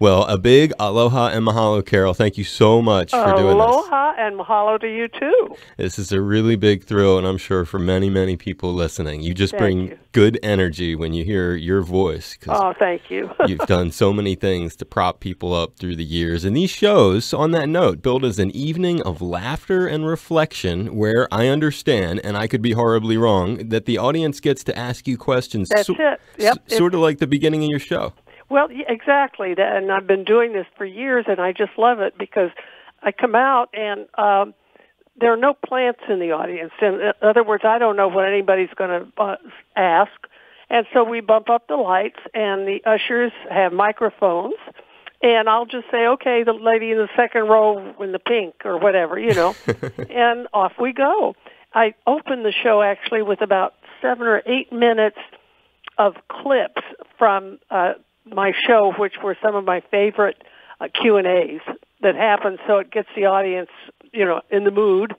Well, a big aloha and mahalo, Carol. Thank you so much for doing this. Aloha and mahalo to you, too. This is a really big thrill, and I'm sure for many, many people listening. You just bring good energy when you hear your voice. Oh, thank you. You've done so many things to prop people up through the years. And these shows, on that note, build as an evening of laughter and reflection where I understand, and I could be horribly wrong, that the audience gets to ask you questions. That's it. Yep. Sort of like the beginning of your show. Well, exactly. And I've been doing this for years, and I just love it because I come out and there are no plants in the audience. In other words, I don't know what anybody's going to ask. And so we bump up the lights, and the ushers have microphones. And I'll just say, okay, the lady in the second row in the pink or whatever, and off we go. I opened the show actually with about 7 or 8 minutes of clips from my show, which were some of my favorite Q&As that happened, so it gets the audience, in the mood.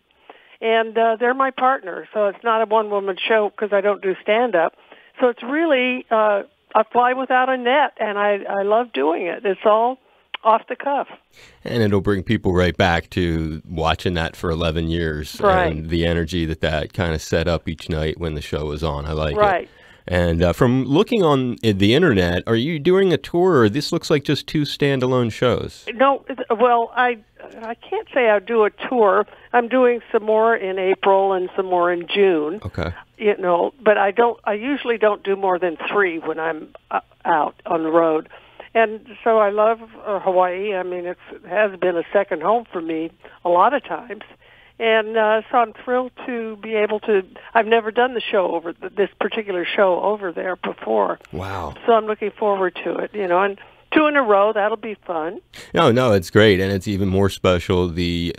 And they're my partner, so it's not a one-woman show because I don't do stand-up. So it's really I fly without a net, and I love doing it. It's all off the cuff. And it'll bring people right back to watching that for 11 years. Right. And the energy that kind of set up each night when the show was on. I like it. Right. And from looking on the internet, are you doing a tour, or this looks like just 2 standalone shows? No, well, I can't say I do a tour. I'm doing some more in April and some more in June. Okay. But I usually don't do more than 3 when I'm out on the road. And so I love Hawaii. I mean, it has been a second home for me a lot of times. And so I'm thrilled to be able to. I've never done this particular show over there before. Wow! So I'm looking forward to it. And 2 in a row, that'll be fun. No, it's great, and it's even more special the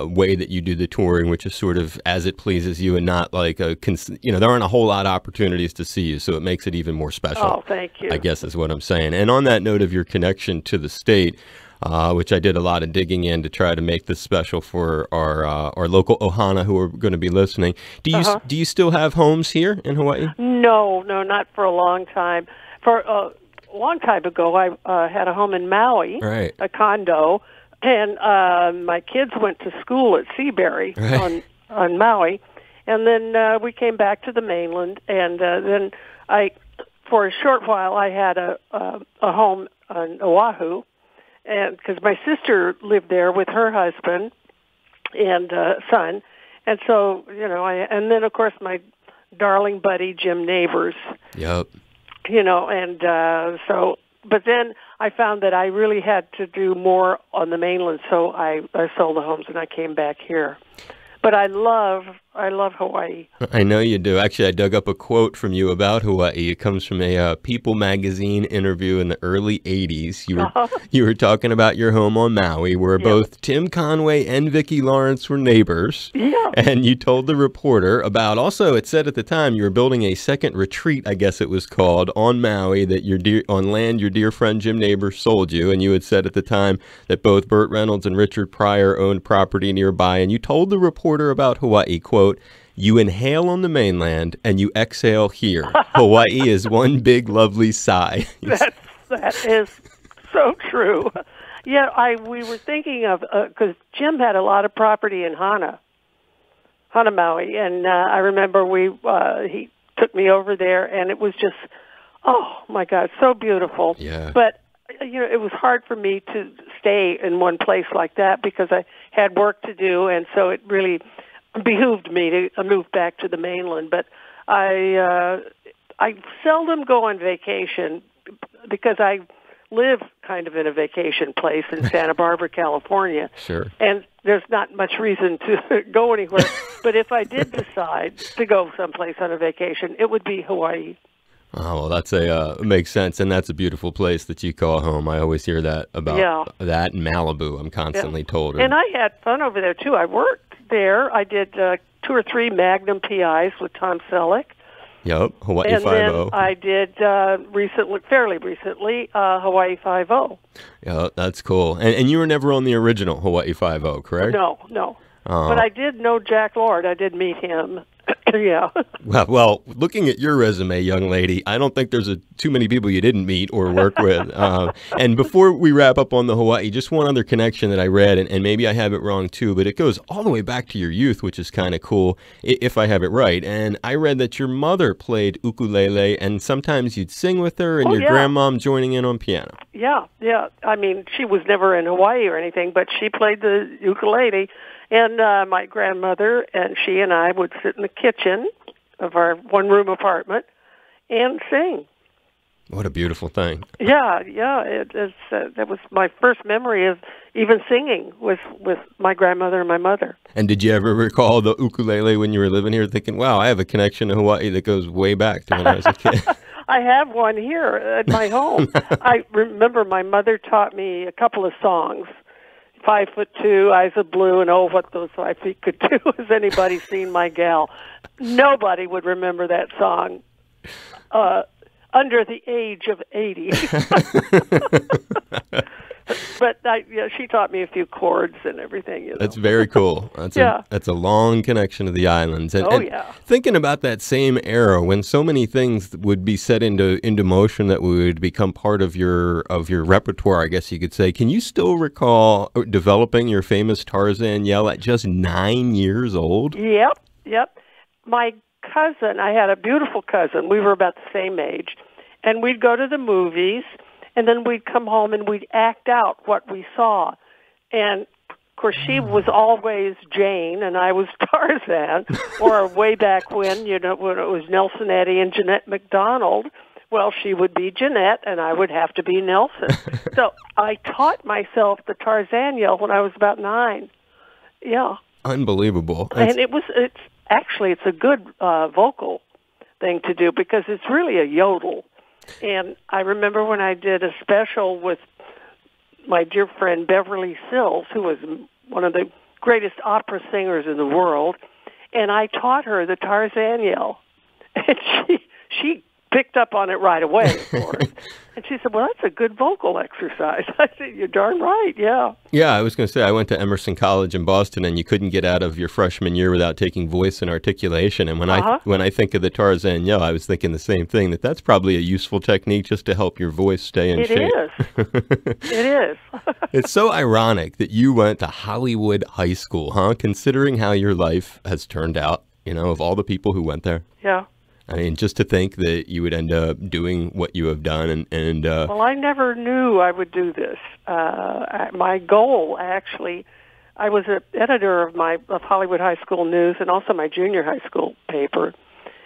way that you do the touring, which is sort of as it pleases you, and not like there aren't a whole lot of opportunities to see you, so it makes it even more special. Oh, thank you. I guess is what I'm saying. And on that note of your connection to the state. Which I did a lot of digging in to try to make this special for our local Ohana who are going to be listening. Do you still have homes here in Hawaii? No, not for a long time. For a long time ago, I had a home in Maui, right. A condo, and my kids went to school at Seabury on Maui, and then we came back to the mainland, and then for a short while, I had a home on Oahu. And because my sister lived there with her husband and son, and so and then of course my darling buddy Jim Neighbors. Yep. But then I found that I really had to do more on the mainland, so I sold the homes and I came back here. But I love Hawaii. I know you do. Actually, I dug up a quote from you about Hawaii. It comes from a People magazine interview in the early 80s. You were talking about your home on Maui, where both Tim Conway and Vicki Lawrence were neighbors. Yeah. And you told the reporter about, also it said at the time, you were building a second retreat, I guess it was called, on Maui, that on land your dear friend Jim Neighbors sold you. And you had said at the time that both Burt Reynolds and Richard Pryor owned property nearby. And you told the reporter about Hawaii, quote, "You inhale on the mainland and you exhale here. Hawaii is one big lovely sigh." That is so true. Yeah, we were thinking of, because Jim had a lot of property in Hana Maui, and I remember he took me over there, and it was just, oh my God, so beautiful. Yeah. But it was hard for me to stay in one place like that because I had work to do, and so it really behooved me to move back to the mainland. But I seldom go on vacation because I live kind of in a vacation place in Santa Barbara, California. Sure. And there's not much reason to go anywhere. But if I did decide to go someplace on a vacation, it would be Hawaii. Oh, well, that's makes sense, and that's a beautiful place that you call home. I always hear that about that in Malibu. I'm constantly told. And I had fun over there, too. I worked there. I did 2 or 3 Magnum PIs with Tom Selleck. Yep, Hawaii 5-0. And then I did fairly recently, Hawaii 5-0. Yeah, that's cool. And you were never on the original Hawaii 5-0, correct? No. But I did know Jack Lord. I did meet him Yeah. Well, looking at your resume, young lady, I don't think there's too many people you didn't meet or work with. And before we wrap up on the Hawaii, just one other connection that I read, and maybe I have it wrong too, but it goes all the way back to your youth, which is kind of cool, if I have it right. And I read that your mother played ukulele, and sometimes you'd sing with her, and your grandmom joining in on piano. Yeah, yeah. I mean, she was never in Hawaii or anything, but she played the ukulele. And my grandmother and she and I would sit in the kitchen of our one-room apartment and sing. What a beautiful thing. Yeah. That was my first memory of even singing was with my grandmother and my mother. And did you ever recall the ukulele when you were living here thinking, wow, I have a connection to Hawaii that goes way back to when I was a kid? I have one here at my home. I remember my mother taught me a couple of songs. 5'2", eyes of blue, and oh, what those 5 feet could do. Has anybody seen my gal? Nobody would remember that song under the age of 80. But she taught me a few chords and everything. That's very cool. That's a long connection to the islands. And thinking about that same era when so many things would be set into motion that would become part of your repertoire, I guess you could say. Can you still recall developing your famous Tarzan Yell at just 9 years old? Yep. My cousin, I had a beautiful cousin. We were about the same age. And we'd go to the movies. And then we'd come home and we'd act out what we saw. And, of course, she was always Jane and I was Tarzan. Or way back when, when it was Nelson Eddy and Jeanette MacDonald, well, she would be Jeanette and I would have to be Nelson. So I taught myself the Tarzan Yell when I was about 9. Yeah. Unbelievable. And it's a good vocal thing to do because it's really a yodel. And I remember when I did a special with my dear friend Beverly Sills, who was one of the greatest opera singers in the world, and I taught her the Tarzan Yell. And she picked up on it right away, of course. And she said, well, that's a good vocal exercise. I said, you're darn right, yeah. Yeah, I was going to say, I went to Emerson College in Boston, and you couldn't get out of your freshman year without taking voice and articulation. And when I think of the Tarzan Yell, I was thinking the same thing, that's probably a useful technique just to help your voice stay in shape. It is. It's so ironic that you went to Hollywood High School, huh? Considering how your life has turned out, of all the people who went there. Yeah. I mean, just to think that you would end up doing what you have done, well, I never knew I would do this. My goal, actually, I was an editor of Hollywood High School News and also my junior high school paper,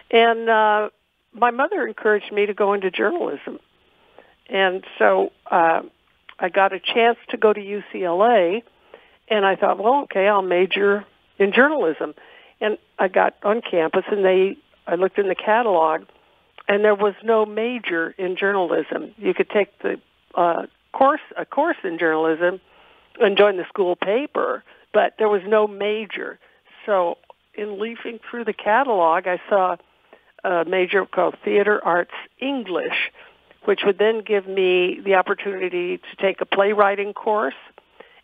and my mother encouraged me to go into journalism, and so I got a chance to go to UCLA, and I thought, well, okay, I'll major in journalism, and I got on campus, and I looked in the catalog, and there was no major in journalism. You could take the a course in journalism and join the school paper, but there was no major. So in leafing through the catalog, I saw a major called Theater Arts English, which would then give me the opportunity to take a playwriting course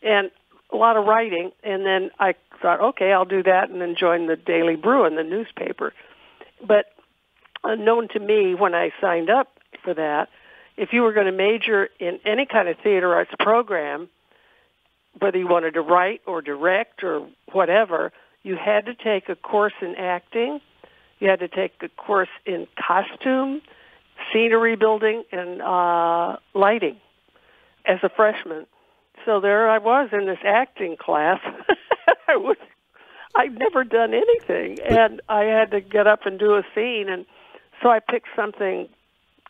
and a lot of writing. And then I thought, okay, I'll do that, and then join the Daily Bruin, the newspaper. But unknown to me when I signed up for that, if you were going to major in any kind of theater arts program, whether you wanted to write or direct or whatever, you had to take a course in acting, you had to take a course in costume, scenery building, and lighting as a freshman. So there I was in this acting class. I'd never done anything, and I had to get up and do a scene, and so I picked something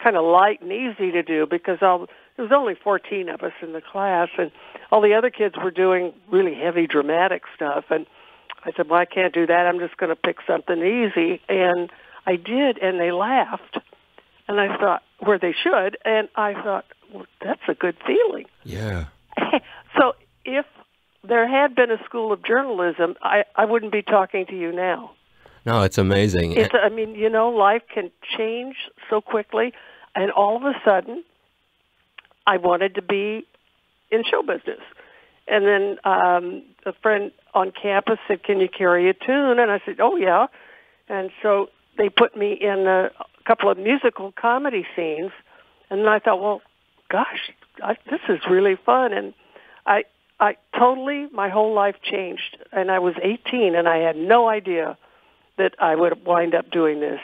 kind of light and easy to do because there was only 14 of us in the class, and all the other kids were doing really heavy dramatic stuff, and I said, well, I can't do that. I'm just going to pick something easy, and I did, and they laughed, and I thought, where they should, and I thought, well, that's a good feeling. Yeah. So if there had been a school of journalism, I wouldn't be talking to you now. No, it's amazing. Life can change so quickly, and all of a sudden, I wanted to be in show business. And then a friend on campus said, can you carry a tune? And I said, oh, yeah. And so they put me in a couple of musical comedy scenes, and then I thought, well, gosh, this is really fun. And I totally, my whole life changed. And I was 18, and I had no idea that I would wind up doing this.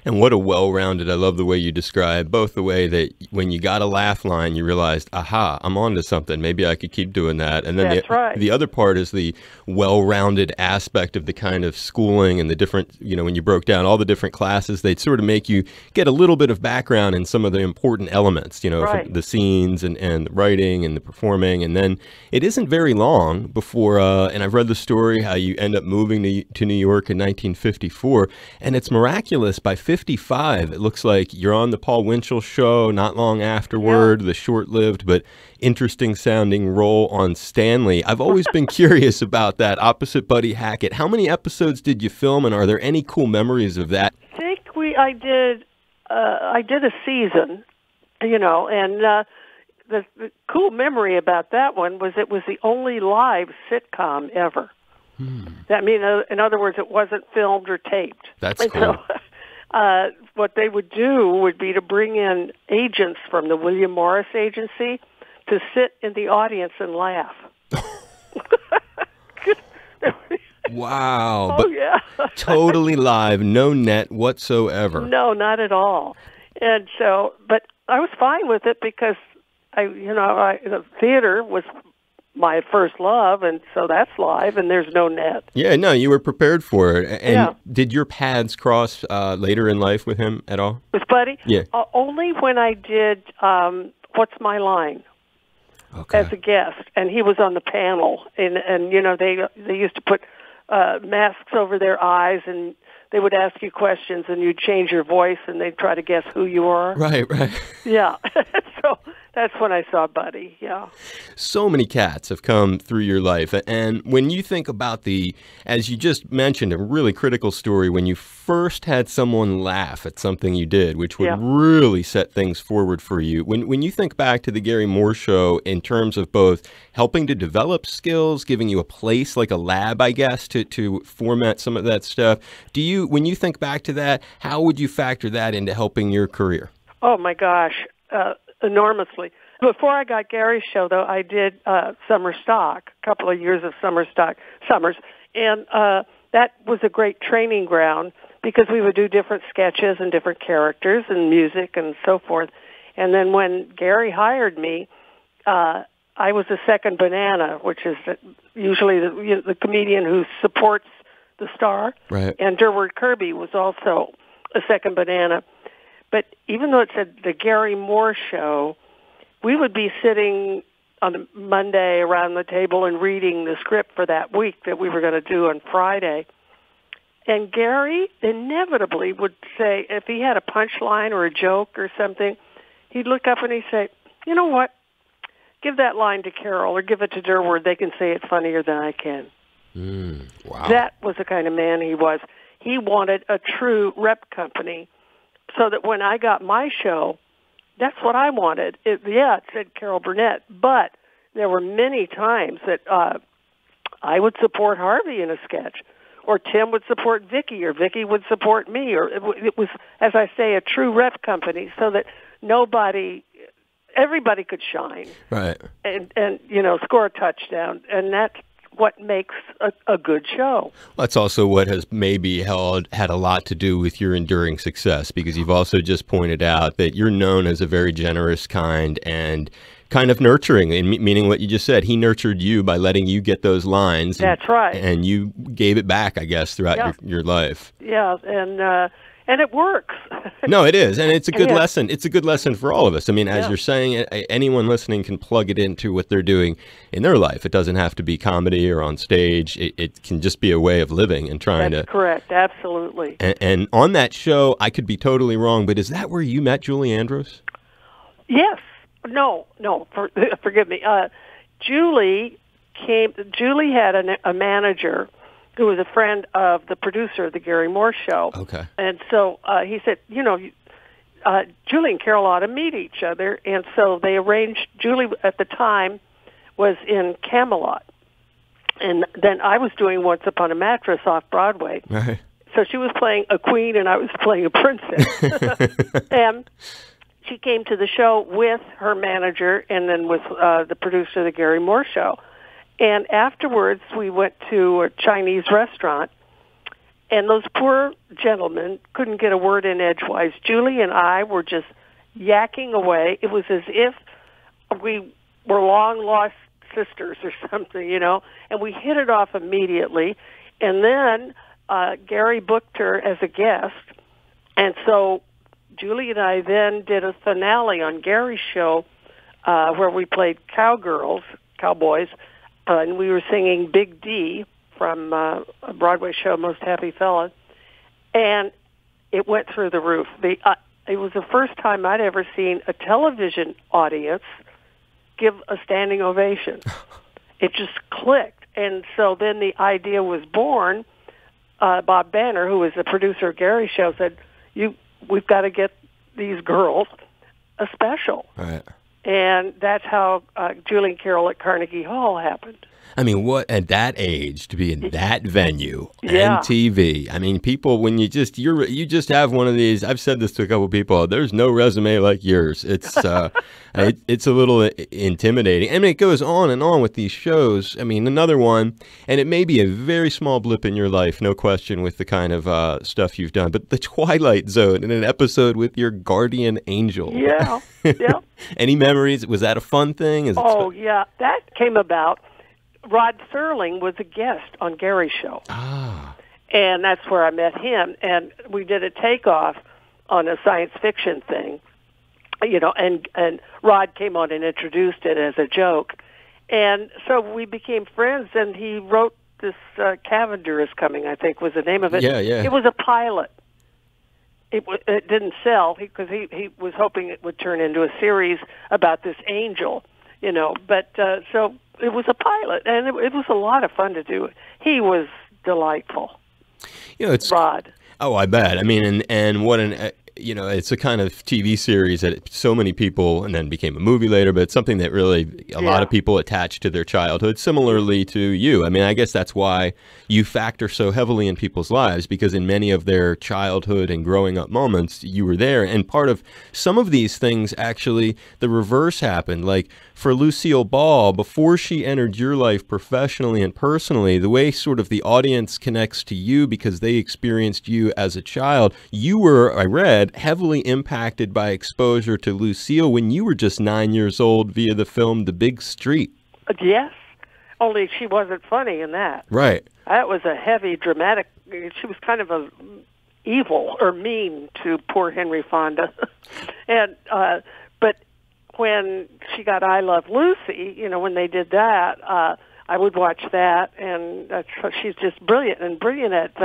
And what a well-rounded, I love the way you describe both the way that when you got a laugh line, you realized, aha, I'm onto something. Maybe I could keep doing that. And then That's right. The other part is the well-rounded aspect of the kind of schooling and the different, when you broke down all the different classes, they'd sort of make you get a little bit of background in some of the important elements, Right. from the scenes and the writing and the performing. And then it isn't very long before, and I've read the story, how you end up moving to New York in 1954. And it's miraculous. By 55, it looks like you're on the Paul Winchell show not long afterward, the short-lived but interesting sounding role on Stanley. I've always been curious about that, opposite Buddy Hackett. How many episodes did you film, and are there any cool memories of that? I think I did a season, and the cool memory about that one was it was the only live sitcom ever. That in other words, it wasn't filmed or taped. That's cool. So, what they would do would be to bring in agents from the William Morris Agency to sit in the audience and laugh. Wow. Oh, yeah. Totally live, no net whatsoever. No, not at all. And so, but I was fine with it because the theater was my first love, and so that's live, and there's no net. Yeah, no, you were prepared for it. And did your paths cross later in life with him at all? With Buddy? Yeah. Only when I did What's My Line? Okay. As a guest, and he was on the panel, and they used to put masks over their eyes, and they would ask you questions, and you'd change your voice, and they'd try to guess who you are. Right. Yeah. So that's when I saw Buddy, yeah. So many cats have come through your life. And when you think about as you just mentioned, a really critical story, when you first had someone laugh at something you did, which would really set things forward for you. When you think back to the Gary Moore Show in terms of both helping to develop skills, giving you a place like a lab, I guess, to format some of that stuff, when you think back to that, how would you factor that into helping your career? Oh, my gosh, enormously. Before I got Gary's show, though, I did summer stock, a couple of years of summers, and that was a great training ground because we would do different sketches and different characters and music and so forth. And then when Gary hired me, I was the second banana, which is usually the comedian who supports the star. Right. And Durward Kirby was also a second banana. But even though it said the Gary Moore Show, we would be sitting on a Monday around the table and reading the script for that week that we were going to do on Friday. And Gary inevitably would say, if he had a punchline or a joke or something, he'd look up and he'd say, you know what, give that line to Carol or give it to Durward. They can say it funnier than I can. Wow. That was the kind of man he was. He wanted a true rep company so that when I got my show, that's what I wanted. It said Carol Burnett, but there were many times that I would support Harvey in a sketch, or Tim would support Vicky, or Vicky would support me, or it was, as I say, a true rep company so that everybody could shine. Right. And score a touchdown, and that's what makes a good show. That's also what has maybe had a lot to do with your enduring success, because you've also just pointed out that you're known as a very generous, kind, and kind of nurturing, and meaning what you just said. He nurtured you by letting you get those lines. That's right. And you gave it back, I guess, throughout your life. Yeah, and it works. No, it is, and it's a good lesson. It's a good lesson for all of us. I mean, as you're saying, anyone listening can plug it into what they're doing in their life. It doesn't have to be comedy or on stage. It can just be a way of living and trying to. That's correct, absolutely. And on that show, I could be totally wrong, but is that where you met Julie Andrews? Yes. No. Forgive me. Julie had a manager who was a friend of the producer of the Gary Moore Show. Okay. And so he said, Julie and Carol ought to meet each other. And so they arranged, Julie at the time was in Camelot. And then I was doing Once Upon a Mattress off Broadway. Right. So she was playing a queen and I was playing a princess. And she came to the show with her manager and then with the producer of the Gary Moore Show. And afterwards, we went to a Chinese restaurant, and those poor gentlemen couldn't get a word in edgewise. Julie and I were just yakking away. It was as if we were long-lost sisters or something, you know, and we hit it off immediately. And then Gary booked her as a guest, and so Julie and I then did a finale on Gary's show where we played cowboys, and we were singing Big D from a Broadway show, Most Happy Fella, and it went through the roof. It was the first time I'd ever seen a television audience give a standing ovation. It just clicked. And so then the idea was born. Bob Banner, who was the producer of Gary's show, said, we've got to get these girls a special. Right. And that's how Julie and Carol at Carnegie Hall happened. I mean, what at that age to be in that venue Yeah. and TV? I mean, people, when you just have one of these. I've said this to a couple of people. There's no resume like yours. It's it's a little intimidating. I mean, it goes on and on with these shows. I mean, another one, and it may be a very small blip in your life, no question, with the kind of stuff you've done. But the Twilight Zone in an episode with your guardian angel. Yeah, yeah. Any memories? Was that a fun thing? Yeah, that came about. Rod Serling was a guest on Gary's show. Ah. And that's where I met him. And we did a takeoff on a science fiction thing, you know, and Rod came on and introduced it as a joke. And so we became friends, and he wrote this Cavender is Coming, I think was the name of it. Yeah, yeah. It was a pilot. It didn't sell because he was hoping it would turn into a series about this angel, you know. But so it was a pilot, and it was a lot of fun to do. He was delightful. You know, it's Rod. Oh, I bet. I mean, and what an you know, it's a kind of TV series that so many people, and then became a movie later, but it's something that really a lot of people attach to their childhood, similarly to you. I mean, I guess that's why you factor so heavily in people's lives, because in many of their childhood and growing up moments, you were there. And part of some of these things, actually, the reverse happened. Like for Lucille Ball, before she entered your life professionally and personally, the way sort of the audience connects to you because they experienced you as a child, you were, I read, heavily impacted by exposure to Lucille when you were just 9 years old via the film The Big Street. Yes, only she wasn't funny in that. Right. That was a heavy, dramatic. She was kind of a evil or mean to poor Henry Fonda, and but when she got I Love Lucy, you know, when they did that, I would watch that, and she's just brilliant at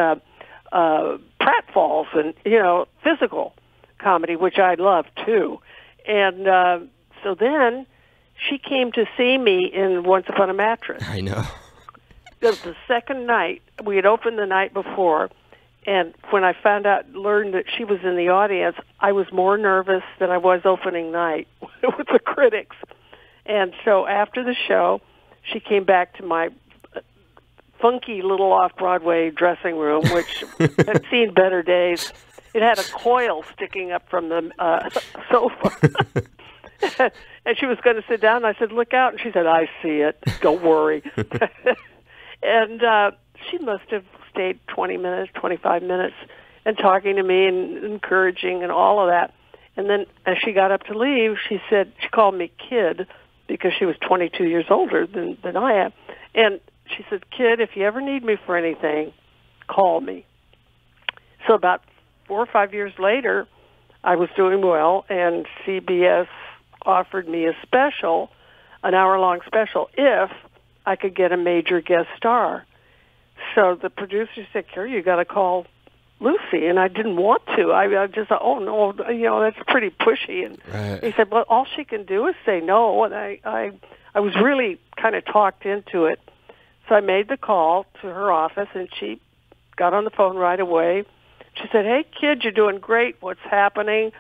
pratfalls and, you know, physical comedy, which I love too. And so then she came to see me in Once Upon a Mattress. I know. It was the second night. We had opened the night before, and when I learned that she was in the audience, I was more nervous than I was opening night with the critics. And so after the show, she came back to my funky little off-Broadway dressing room, which had seen better days. It had a coil sticking up from the sofa. And she was going to sit down. I said, "Look out." And she said, "I see it. Don't worry." And she must have stayed 20 minutes, 25 minutes, and talking to me and encouraging and all of that. And then as she got up to leave, she called me kid because she was 22 years older than I am. And she said, "Kid, if you ever need me for anything, call me." So about 4 or 5 years later, I was doing well, and CBS offered me a special, an hour-long special, if I could get a major guest star. So the producer said, "Carrie, you got to call Lucy," and I didn't want to. I just thought, "Oh no, you know, that's pretty pushy." And he said, "Well, all she can do is say no." And I was really kind of talked into it. So I made the call to her office, and she got on the phone right away. She said, "Hey, kid, you're doing great. What's happening?"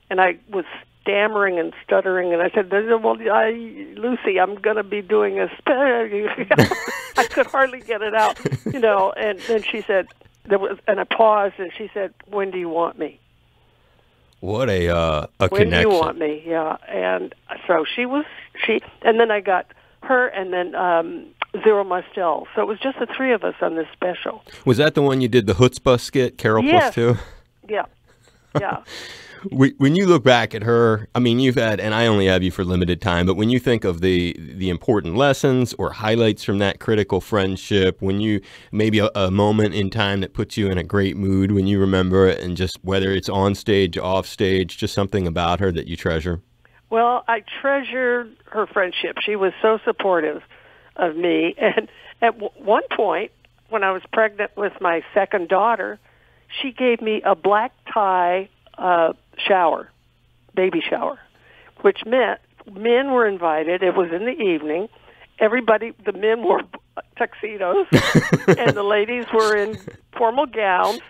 And I was stammering and stuttering, and I said, "Well, Lucy, I'm going to be doing a I could hardly get it out, you know. And then she said, there was, and I paused, and she said, "When do you want me?" What a When connection. do you want me? Yeah, and so and then I got her, and then Zero Mostel. So it was just the three of us on this special. Was that the one you did the chutzpah skit, Carol Yes. Plus Two? Yeah, yeah. When you look back at her, I mean, you've had, and I only have you for limited time, but when you think of the important lessons or highlights from that critical friendship, when you, maybe a moment in time that puts you in a great mood when you remember it, and just whether it's on stage, off stage, just something about her that you treasure? Well, I treasured her friendship. She was so supportive of me. And at one point, when I was pregnant with my second daughter, she gave me a black tie shower, baby shower, which meant men were invited. It was in the evening. The men wore tuxedos, and the ladies were in formal gowns.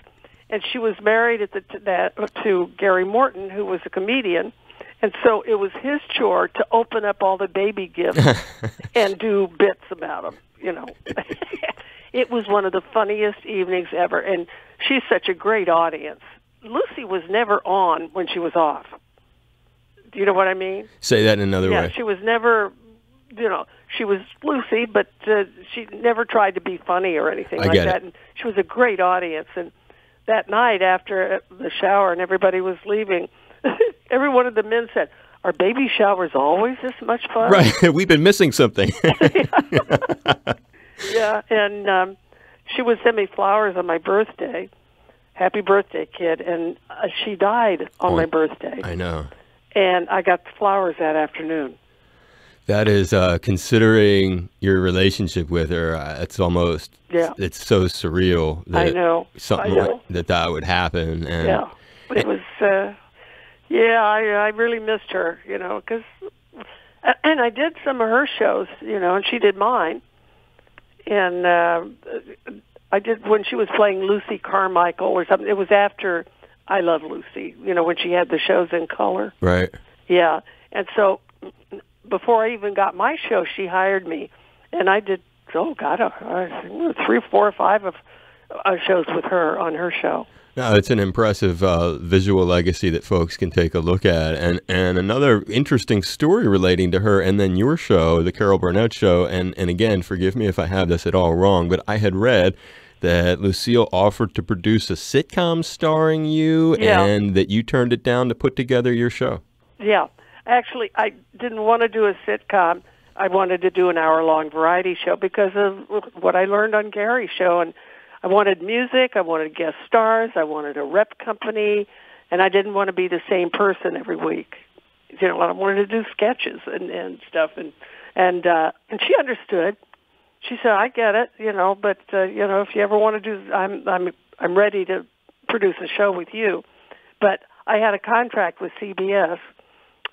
And she was married to Gary Morton, who was a comedian. And so it was his chore to open up all the baby gifts and do bits about them, you know. It was one of the funniest evenings ever, and she's such a great audience. Lucy was never on when she was off. Do you know what I mean? Say that in another way. Yeah, she was never, she was Lucy, but she never tried to be funny or anything like that. And she was a great audience. And that night after the shower and everybody was leaving, every one of the men said, "Are baby showers always this much fun?" Right. We've been missing something. Yeah, and she would send me flowers on my birthday. Happy birthday, kid. And she died on my birthday. I know. And I got the flowers that afternoon. That is, considering your relationship with her, it's almost, it's so surreal that I know. something that would happen. And yeah, it was, I really missed her, because, and I did some of her shows, and she did mine. And I did when she was playing Lucy Carmichael or something. It was after I Love Lucy, when she had the shows in color. Right. Yeah. And so before I even got my show, she hired me. And I did, I think 3, 4, or 5 of shows with her on her show. No, it's an impressive visual legacy that folks can take a look at. And another interesting story relating to her and then your show, the Carol Burnett Show, and again, forgive me if I have this at all wrong, but I had read that Lucille offered to produce a sitcom starring you and that you turned it down to put together your show. Yeah. Actually, I didn't want to do a sitcom. I wanted to do an hour-long variety show because of what I learned on Gary's show, and I wanted music, I wanted guest stars, I wanted a rep company, and I didn't want to be the same person every week. I wanted to do sketches and stuff, and she understood. She said, "I get it, but if you ever want to do, I'm ready to produce a show with you." But I had a contract with CBS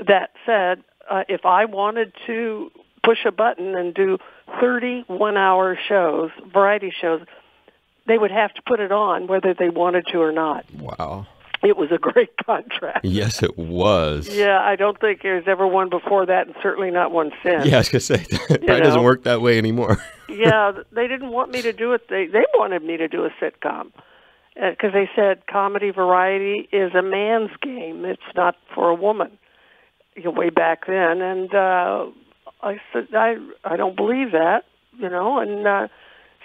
that said if I wanted to push a button and do 30 one-hour shows, variety shows, they would have to put it on whether they wanted to or not. Wow. It was a great contract. Yes, it was. Yeah, I don't think there's ever one before that, and certainly not one since. Yeah, I was going to say, that doesn't work that way anymore. Yeah, they didn't want me to do it. They wanted me to do a sitcom because they said comedy variety is a man's game. It's not for a woman. Way back then, and I said, I don't believe that, and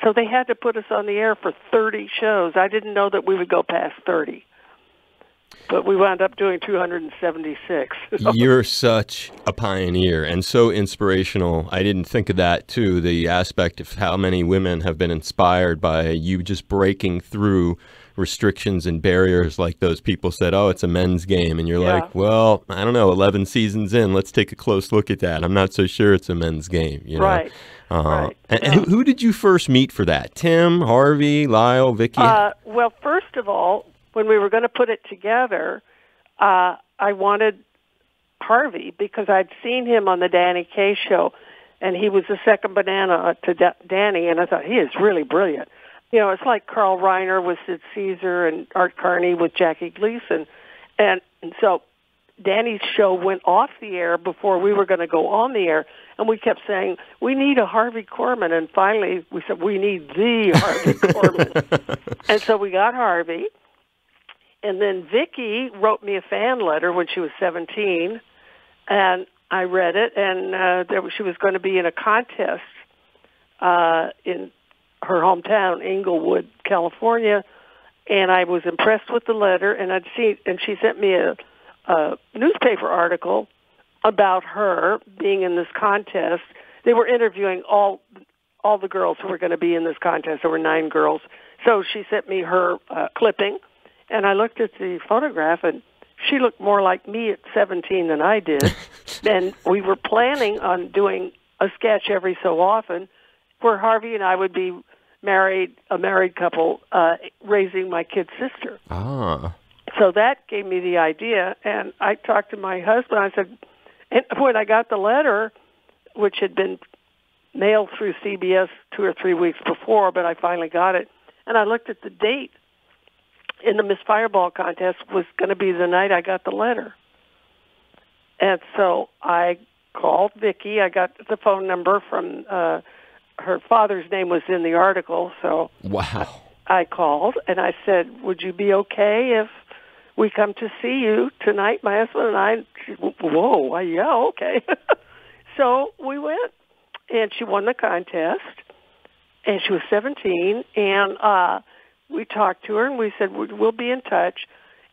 so they had to put us on the air for 30 shows. I didn't know that we would go past 30, but we wound up doing 276. You're such a pioneer and so inspirational. I didn't think of that, too, the aspect of how many women have been inspired by you just breaking through restrictions and barriers like those people said, "Oh, it's a men's game." And you're like, well, I don't know, 11 seasons in, let's take a close look at that. I'm not so sure it's a men's game. Right. Right. And who did you first meet for that? Tim, Harvey, Lyle, Vicky? Well, first of all, when we were going to put it together, I wanted Harvey because I'd seen him on the Danny Kaye show, and he was the second banana to Danny, and I thought, he is really brilliant. It's like Carl Reiner with Sid Caesar and Art Carney with Jackie Gleason. And so Danny's show went off the air before we were going to go on the air. And we kept saying, we need a Harvey Korman. And finally, we said, we need the Harvey Korman. And so we got Harvey. And then Vicki wrote me a fan letter when she was 17. And I read it. And she was going to be in a contest in her hometown, Inglewood, California. And I was impressed with the letter. And she sent me a newspaper article about her being in this contest. They were interviewing all the girls who were going to be in this contest. There were 9 girls. So she sent me her clipping, and I looked at the photograph, and she looked more like me at 17 than I did. And we were planning on doing a sketch every so often where Harvey and I would be a married couple, raising my kid's sister. Ah. So that gave me the idea, and I talked to my husband. I said, and when I got the letter, which had been mailed through CBS 2 or 3 weeks before, but I finally got it, and I looked at the date in the Miss Fireball contest was going to be the night I got the letter. And so I called Vicki. I got the phone number from her father's name was in the article, so wow. I called, and I said, would you be okay if we come to see you tonight, my husband and I? She, whoa, yeah, okay. So we went, and she won the contest, and she was 17, and we talked to her, and we said, we'll be in touch,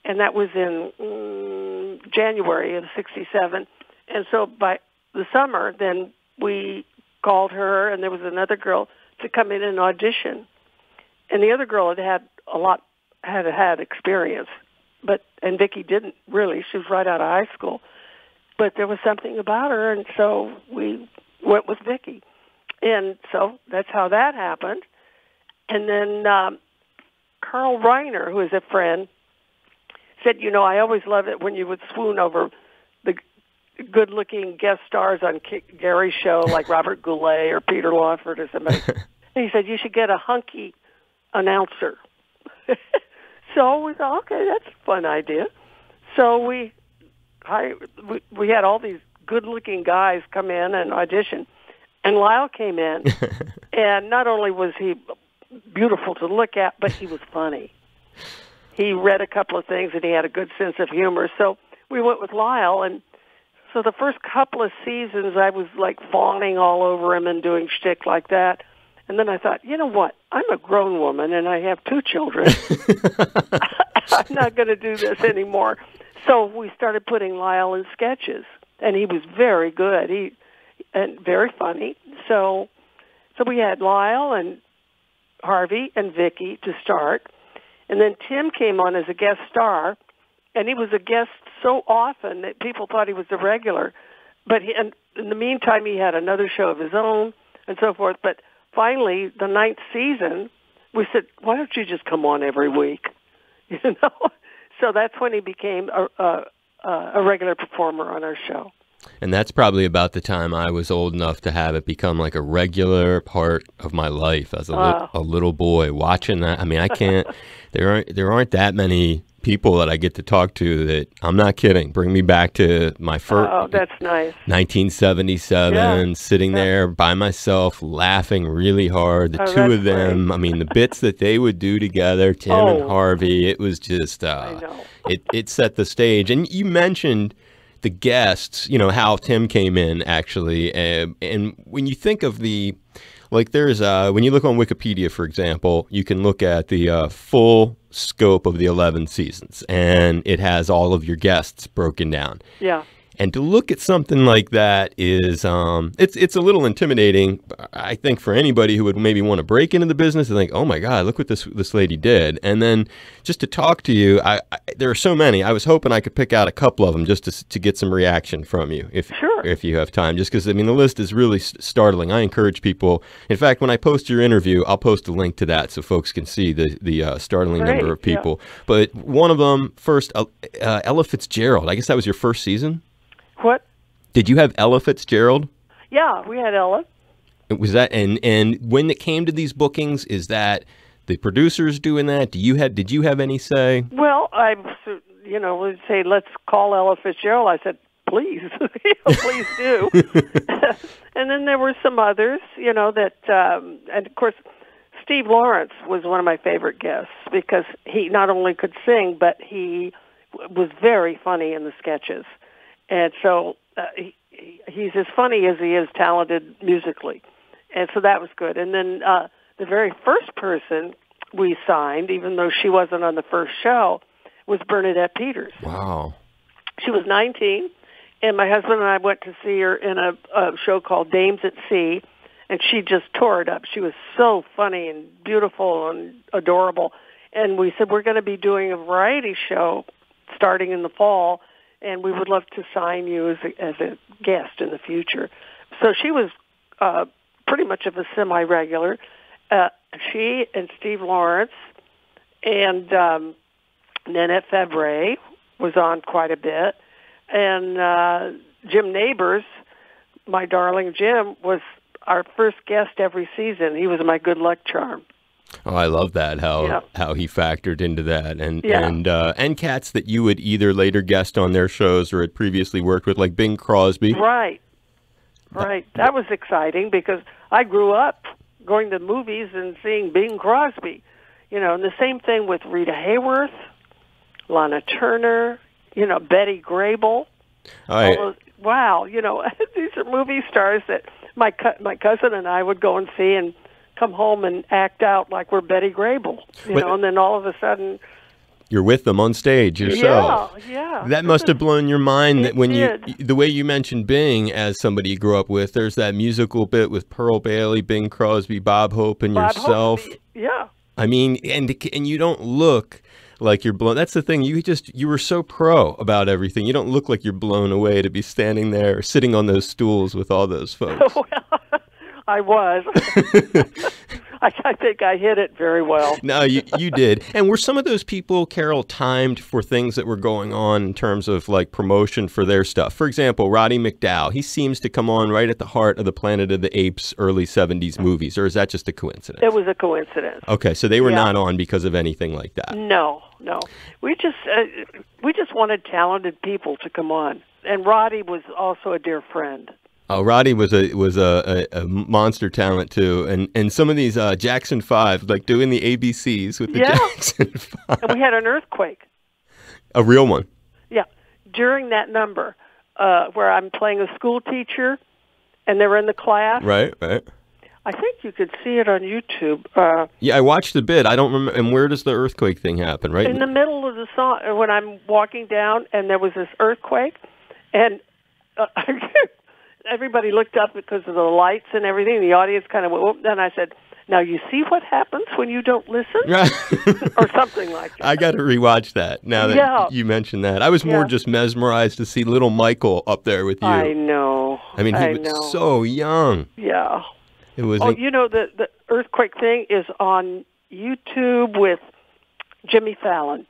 and that was in January of 67, and so by the summer, then we called her, and there was another girl to come in and audition, and the other girl had experience, and Vicki didn't really. She was right out of high school, but there was something about her, and so we went with Vicki, and so that's how that happened. And then Carl Reiner, who is a friend, said, I always love it when you would swoon over the good-looking guest stars on Gary's show, like Robert Goulet or Peter Lawford or somebody. And he said, you should get a hunky announcer. So we thought, okay, that's a fun idea. So we had all these good-looking guys come in and audition. And Lyle came in, and not only was he beautiful to look at, but he was funny. He read a couple of things, and he had a good sense of humor. So we went with Lyle, and so the first couple of seasons, I was like fawning all over him and doing shtick like that. And then I thought, you know what? I'm a grown woman, and I have 2 children. I'm not going to do this anymore. So we started putting Lyle in sketches, and he was very good. And very funny. So we had Lyle and Harvey and Vicki to start, and then Tim came on as a guest star, and he was a guest so often that people thought he was a regular. But and in the meantime, he had another show of his own and so forth. But finally, the 9th season, we said, why don't you just come on every week? So that's when he became a regular performer on our show. And that's probably about the time I was old enough to have it become like a regular part of my life as a little boy, watching that. I mean, I can't, there aren't that many people that I get to talk to that, I'm not kidding, bring me back to my first, that's nice. 1977, sitting there by myself, laughing really hard. The 2 of them, great. I mean, the bits that they would do together, Tim and Harvey, it was just, it set the stage. And you mentioned the guests, how Tim came in actually. And when you think of there's, when you look on Wikipedia, for example, you can look at the full scope of the 11 seasons, and it has all of your guests broken down. Yeah. And to look at something like that is, it's a little intimidating, I think, for anybody who would maybe want to break into the business and think, oh my God, look what this lady did. And then just to talk to you, there are so many. I was hoping I could pick out a couple of them just to get some reaction from you, if you have time. Just because, I mean, the list is really startling. I encourage people. In fact, when I post your interview, I'll post a link to that so folks can see the startling number of people. Yeah. But one of them, first, Ella Fitzgerald. I guess that was your first season? What? Did you have Ella Fitzgerald? Yeah, we had Ella. Was that and when it came to these bookings, is that the producers doing that? Did you have any say? Well, I would say let's call Ella Fitzgerald. I said please, please do. And then there were some others, that, and of course, Steve Lawrence was one of my favorite guests because he not only could sing, but he was very funny in the sketches. And so he's as funny as he is talented musically. And so that was good. And then the very first person we signed, even though she wasn't on the first show, was Burnett Peters. Wow. She was 19, and my husband and I went to see her in a show called Dames at Sea, and she just tore it up. She was so funny and beautiful and adorable. And we said, we're going to be doing a variety show starting in the fall, and we would love to sign you as a guest in the future. So she was pretty much of a semi-regular. She and Steve Lawrence and Nanette Febvre was on quite a bit. And Jim Neighbors, my darling Jim, was our first guest every season. He was my good luck charm. Oh, I love that, how he factored into that. And cats that you would either later guest on their shows or had previously worked with, like Bing Crosby. Right. That was exciting because I grew up going to movies and seeing Bing Crosby. And the same thing with Rita Hayworth, Lana Turner, Betty Grable. Wow, these are movie stars that my cousin and I would go and see and come home and act out like we're Betty Grable, and then all of a sudden you're with them on stage yourself. Yeah. That must have blown your mind that when did. the way you mentioned Bing as somebody you grew up with, there's that musical bit with Pearl Bailey, Bing Crosby, Bob Hope, and yourself. Yeah. I mean, and you don't look like you're blown. That's the thing. You were so pro about everything. You don't look like you're blown away to be standing there or sitting on those stools with all those folks. Well, I was. I think I hit it very well. No, you did. And were some of those people, Carol, timed for things that were going on in terms of like promotion for their stuff? For example, Roddy McDowall, he seems to come on right at the heart of the Planet of the Apes early 70s movies, or is that just a coincidence? It was a coincidence. Okay, so they were not on because of anything like that. No. We just wanted talented people to come on. And Roddy was also a dear friend. Oh, Roddy was a monster talent too, and some of these Jackson 5, like doing the ABCs with the Jackson 5. And we had an earthquake. A real one. Yeah, during that number, where I'm playing a school teacher, and they're in the class. Right. I think you could see it on YouTube. Yeah, I watched a bit. I don't remember. And where does the earthquake thing happen? Right in the middle of the song, when I'm walking down, and there was this earthquake, and everybody looked up because of the lights and everything. The audience kind of went, whoop. Then I said, now you see what happens when you don't listen? Or something like that. I got to rewatch that now that you mentioned that. I was more just mesmerized to see little Michael up there with you. I know. I mean, he was so young. Yeah. It was. The earthquake thing is on YouTube with Jimmy Fallon.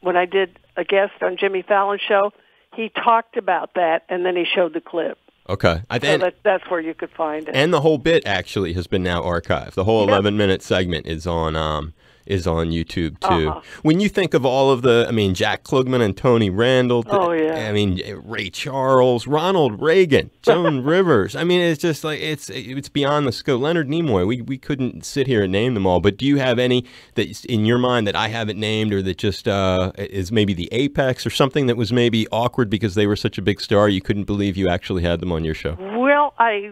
When I did a guest on Jimmy Fallon's show, he talked about that, and then he showed the clip. Okay. So that's where you could find it. And the whole bit actually has been now archived. The whole 11-minute segment is on YouTube too. When you think of all of Jack Klugman and Tony Randall, Ray Charles, Ronald Reagan, Joan Rivers. I mean, it's just like it's beyond the scope. Leonard Nimoy. We couldn't sit here and name them all. But do you have any that in your mind that I haven't named, or that just is maybe the apex, or something that was maybe awkward because they were such a big star you couldn't believe you actually had them on your show? Well, I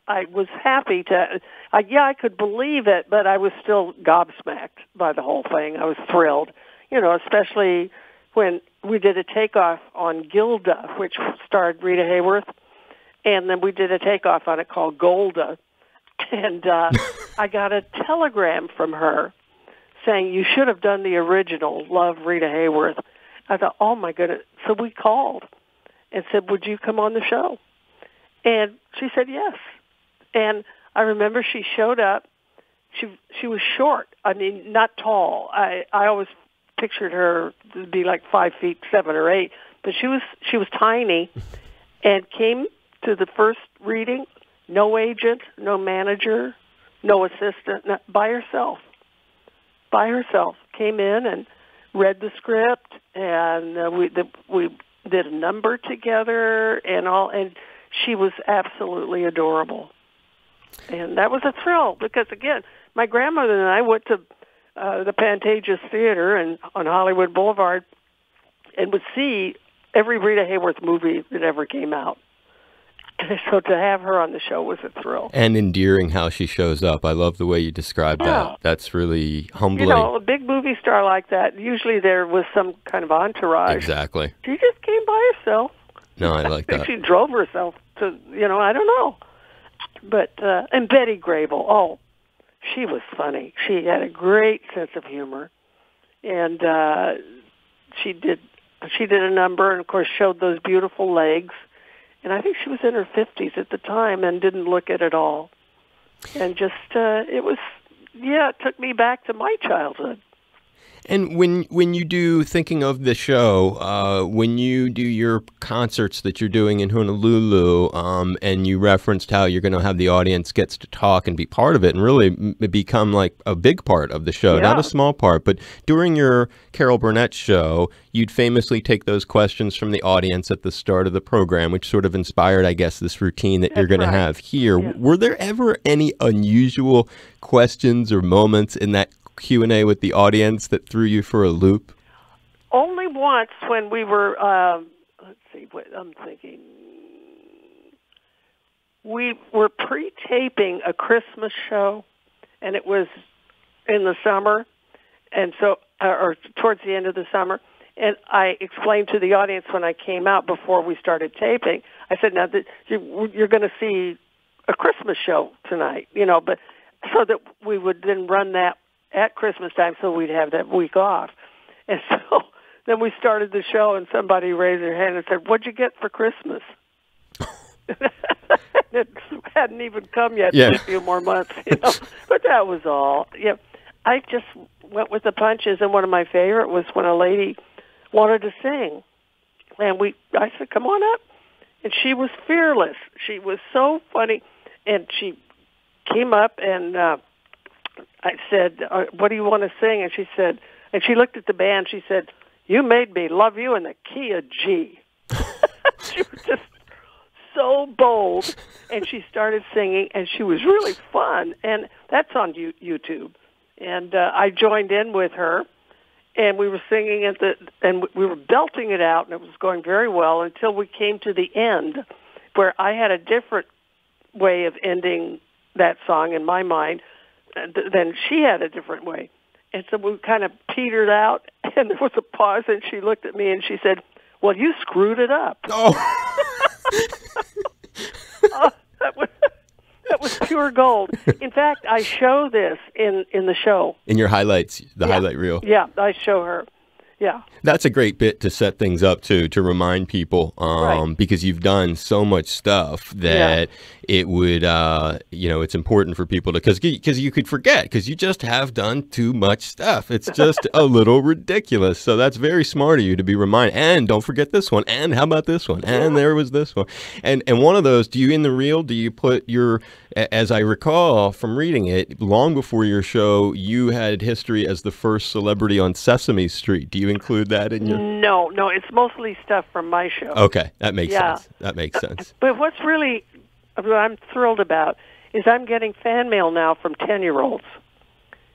was happy to, I could believe it, but I was still gobsmacked by the whole thing. I was thrilled, especially when we did a takeoff on Gilda, which starred Rita Hayworth, and then we did a takeoff on it called Golda, and I got a telegram from her saying, you should have done the original, love Rita Hayworth. I thought, oh my goodness. So we called and said, would you come on the show? And she said yes. And I remember she showed up. She was short. I mean, not tall. I always pictured her to be like 5'7" or 8", but she was tiny, and came to the first reading. No agent, no manager, no assistant. By herself. Came in and read the script, and we did a number together and all, and she was absolutely adorable. And that was a thrill because, again, my grandmother and I went to the Pantages Theater on Hollywood Boulevard and would see every Rita Hayworth movie that ever came out. So to have her on the show was a thrill. And endearing how she shows up. I love the way you described that. That's really humbling. You know, a big movie star like that, usually there was some kind of entourage. Exactly. She just came by herself. No, I like that. She drove herself to, I don't know. But, and Betty Grable, oh, she was funny. She had a great sense of humor. And she did a number and, of course, showed those beautiful legs. And I think she was in her 50s at the time and didn't look it at all. And just, it took me back to my childhood. And when you do, thinking of the show, when you do your concerts that you're doing in Honolulu, and you referenced how you're going to have the audience gets to talk and be part of it and really become like a big part of the show, not a small part. But during your Carol Burnett show, you'd famously take those questions from the audience at the start of the program, which sort of inspired, I guess, this routine that you're going to have here. Yeah. Were there ever any unusual questions or moments in that Q&A with the audience that threw you for a loop? Only once when we were, let's see, what I'm thinking. We were pre-taping a Christmas show, and it was in the summer, and so, or towards the end of the summer, and I explained to the audience when I came out before we started taping, I said, now that you're going to see a Christmas show tonight, but so that we would then run that at Christmas time, so we'd have that week off. And so then we started the show, and somebody raised their hand and said, "What'd you get for Christmas?" It hadn't even come yet for a few more months, But that was all. Yeah, I just went with the punches, and one of my favorite was when a lady wanted to sing. And I said, "Come on up." And she was fearless. She was so funny. And she came up and I said, "What do you want to sing?" And she said, and she looked at the band. She said, "You made me love you in the key of G." She was just so bold, and she started singing, and she was really fun. And that's on YouTube. And I joined in with her, and we were singing and we were belting it out, and it was going very well until we came to the end, where I had a different way of ending that song in my mind. Then she had a different way. And so we kind of petered out, and there was a pause, and she looked at me, and she said, "Well, you screwed it up." Oh. That was pure gold. In fact, I show this in the show. In your highlights, the highlight reel. Yeah, I show her. Yeah. That's a great bit to set things up to remind people, because you've done so much stuff that it would, it's important for people to, because you could forget, because you just have done too much stuff. It's just a little ridiculous. So that's very smart of you to be reminded. And don't forget this one. And how about this one? And there was this one. And one of those, in the reel, do you put as I recall from reading it, long before your show, you had history as the first celebrity on Sesame Street. Do you include that in your? No, it's mostly stuff from my show. Okay, that makes sense. That makes sense. But what I'm thrilled about is I'm getting fan mail now from 10-year-olds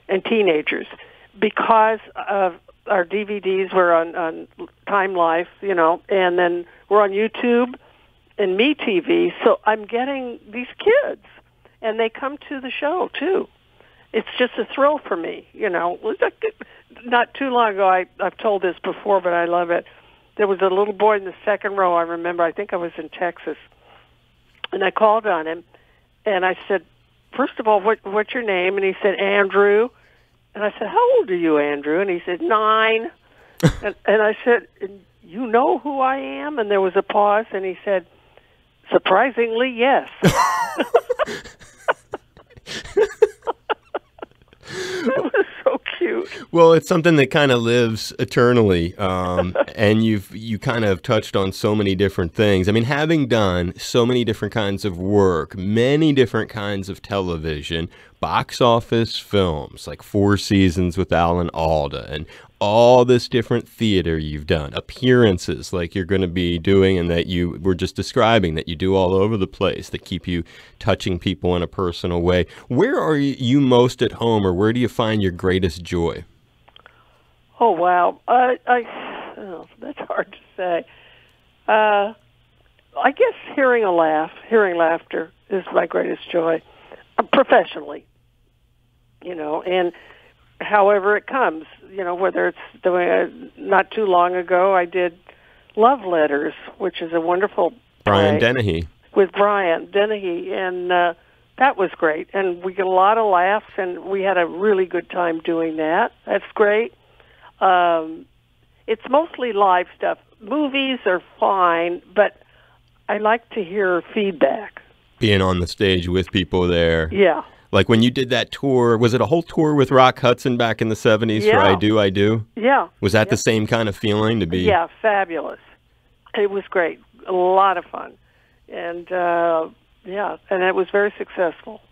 and teenagers because of our DVDs were on Time Life, and then we're on YouTube and MeTV. So I'm getting these kids, and they come to the show too. It's just a thrill for me, Not too long ago, I've told this before, but I love it. There was a little boy in the second row, I remember. I think I was in Texas. And I called on him, and I said, "First of all, what's your name?" And he said, "Andrew." And I said, "How old are you, Andrew?" And he said, 9. and I said, "You know who I am?" And there was a pause, and he said, "Surprisingly, yes." That was so cute. Well, it's something that kind of lives eternally, and you kind of touched on so many different things. I mean, having done so many different kinds of work, many different kinds of television, box office films like Four Seasons with Alan Alda and all this different theater you've done, appearances like you're going to be doing and that you were just describing that you do all over the place that keep you touching people in a personal way. Where are you most at home, or where do you find your greatest joy? Oh, wow. That's hard to say. I guess hearing laughter is my greatest joy, professionally, and however it comes, whether it's doing not too long ago, I did Love Letters, which is a wonderful Brian play Dennehy. With Brian Dennehy, and that was great. And we get a lot of laughs, and we had a really good time doing that. That's great. It's mostly live stuff. Movies are fine, but I like to hear feedback. Being on the stage with people there. Yeah. Like when you did that tour, was it a whole tour with Rock Hudson back in the 70s for I Do, I Do? Yeah. Was that the same kind of feeling to be? Yeah, fabulous. It was great. A lot of fun. And, and it was very successful.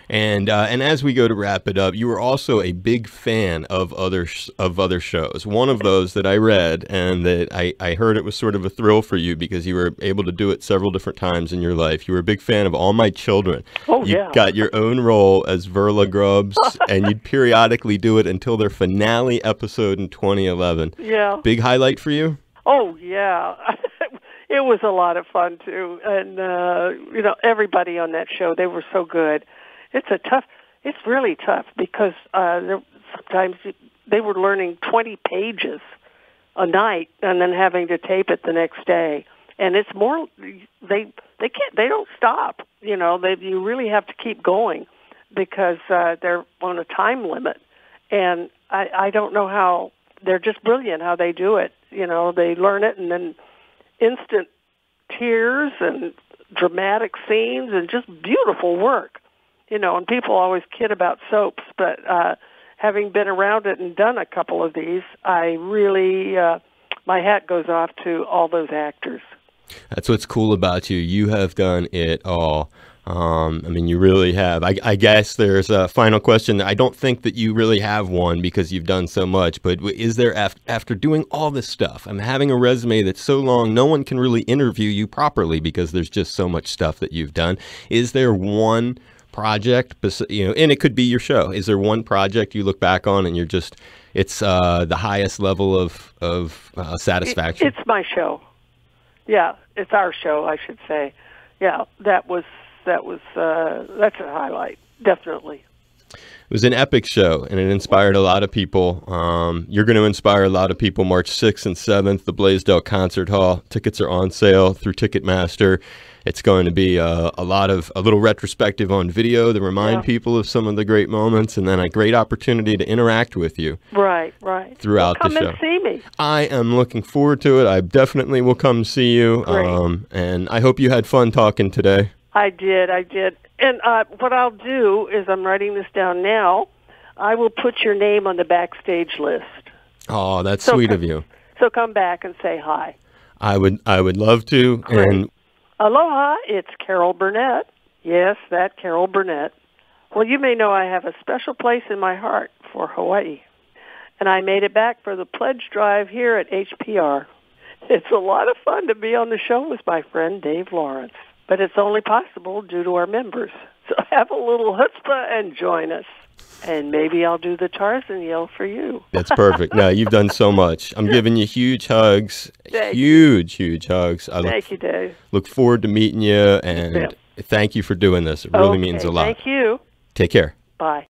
And as we go to wrap it up, you were also a big fan of other shows. One of those that I read and that I heard it was sort of a thrill for you because you were able to do it several different times in your life. You were a big fan of All My Children. Oh, you got your own role as Verla Grubbs, and you'd periodically do it until their finale episode in 2011. Yeah. Big highlight for you? Oh, yeah. It was a lot of fun, too. And, everybody on that show, they were so good. It's really tough because sometimes they were learning 20 pages a night and then having to tape it the next day. And it's more, they don't stop. You really have to keep going because they're on a time limit. And I don't know how, they're just brilliant how they do it. They learn it and then instant tears and dramatic scenes and just beautiful work. And people always kid about soaps, but having been around it and done a couple of these, I really, my hat goes off to all those actors. That's what's cool about you. You have done it all. You really have. I guess there's a final question. I don't think that you really have one because you've done so much, but is there, after doing all this stuff, having a resume that's so long, no one can really interview you properly because there's just so much stuff that you've done. Is there one project, and it could be your show. Is there one project you look back on and it's the highest level of satisfaction? It's my show. Yeah, it's our show, I should say. Yeah, that's a highlight, definitely. It was an epic show, and it inspired a lot of people. You're going to inspire a lot of people March 6th and 7th, the Blaisdell Concert Hall. Tickets are on sale through Ticketmaster. It's going to be a little retrospective on video to remind people of some of the great moments, and then a great opportunity to interact with you. Right. Throughout the show. Come and see me. I am looking forward to it. I definitely will come see you. Great. And I hope you had fun talking today. I did. And what I'll do is, I'm writing this down now, I will put your name on the backstage list. Oh, that's sweet of you. So come back and say hi. I would love to. Great. And aloha, it's Carol Burnett. Yes, that Carol Burnett. Well, you may know I have a special place in my heart for Hawaii. And I made it back for the pledge drive here at HPR. It's a lot of fun to be on the show with my friend Dave Lawrence. But it's only possible due to our members. So have a little chutzpah and join us. And maybe I'll do the Tarzan Yell for you. That's perfect. No, you've done so much. I'm giving you huge hugs. Huge hugs. Thank you, Dave. Look forward to meeting you, and thank you for doing this. It really means a lot. Thank you. Take care. Bye.